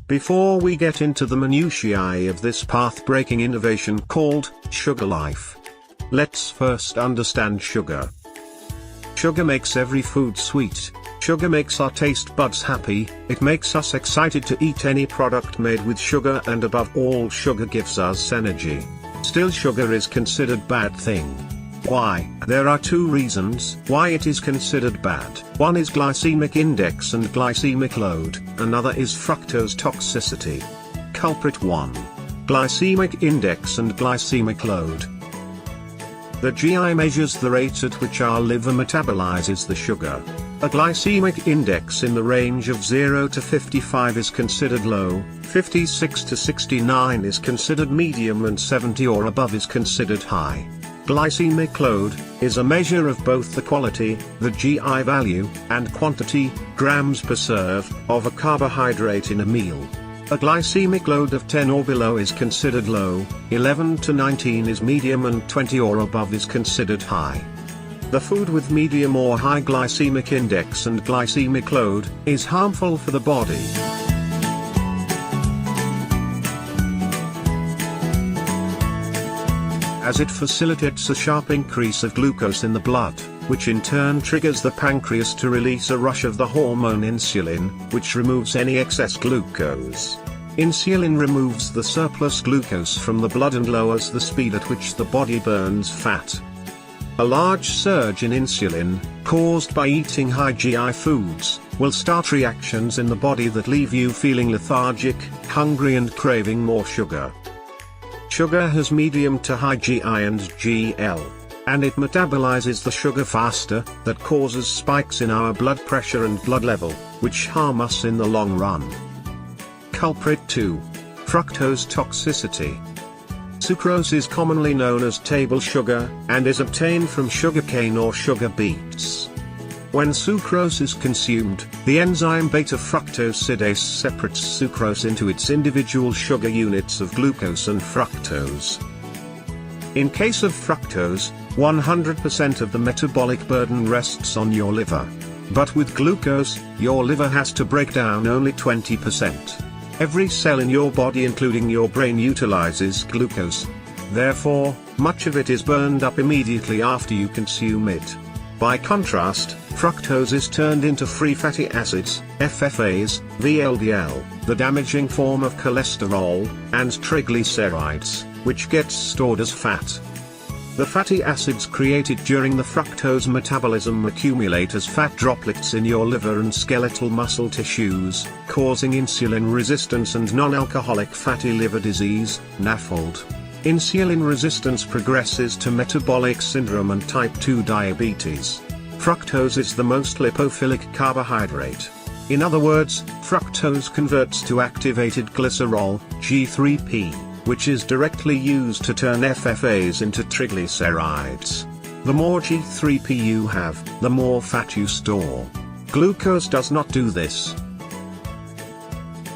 Before we get into the minutiae of this path-breaking innovation called Sugar Life, let's first understand sugar. Sugar makes every food sweet. Sugar makes our taste buds happy, it makes us excited to eat any product made with sugar, and above all, sugar gives us energy. Still, sugar is considered bad thing. Why? There are two reasons why it is considered bad. One is glycemic index and glycemic load, another is fructose toxicity. Culprit 1. Glycemic index and glycemic load. The GI measures the rate at which our liver metabolizes the sugar. A glycemic index in the range of 0 to 55 is considered low, 56 to 69 is considered medium, and 70 or above is considered high. Glycemic load is a measure of both the quality, the GI value, and quantity, grams per serve, of a carbohydrate in a meal. A glycemic load of 10 or below is considered low, 11 to 19 is medium, and 20 or above is considered high. The food with medium or high glycemic index and glycemic load is harmful for the body, as it facilitates a sharp increase of glucose in the blood, which in turn triggers the pancreas to release a rush of the hormone insulin, which removes any excess glucose. Insulin removes the surplus glucose from the blood and lowers the speed at which the body burns fat. A large surge in insulin, caused by eating high GI foods, will start reactions in the body that leave you feeling lethargic, hungry, and craving more sugar. Sugar has medium to high GI and GL, and it metabolizes the sugar faster, that causes spikes in our blood pressure and blood level, which harm us in the long run. Culprit 2. Fructose toxicity. Sucrose is commonly known as table sugar, and is obtained from sugarcane or sugar beets. When sucrose is consumed, the enzyme beta-fructosidase separates sucrose into its individual sugar units of glucose and fructose. In case of fructose, 100% of the metabolic burden rests on your liver. But with glucose, your liver has to break down only 20%. Every cell in your body, including your brain, utilizes glucose. Therefore, much of it is burned up immediately after you consume it. By contrast, fructose is turned into free fatty acids, FFAs, VLDL, the damaging form of cholesterol, and triglycerides, which gets stored as fat. The fatty acids created during the fructose metabolism accumulate as fat droplets in your liver and skeletal muscle tissues, causing insulin resistance and non-alcoholic fatty liver disease, NAFLD. Insulin resistance progresses to metabolic syndrome and type 2 diabetes. Fructose is the most lipophilic carbohydrate. In other words, fructose converts to activated glycerol, G3P, which is directly used to turn FFAs into triglycerides. The more G3P you have, the more fat you store. Glucose does not do this.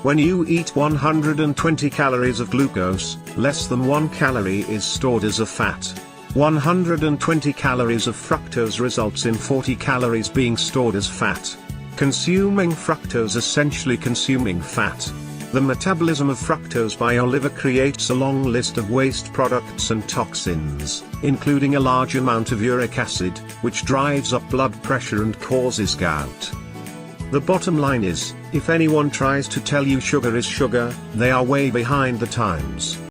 When you eat 120 calories of glucose, less than 1 calorie is stored as a fat. 120 calories of fructose results in 40 calories being stored as fat. Consuming fructose essentially consuming fat. The metabolism of fructose by your liver creates a long list of waste products and toxins, including a large amount of uric acid, which drives up blood pressure and causes gout. The bottom line is, if anyone tries to tell you sugar is sugar, they are way behind the times.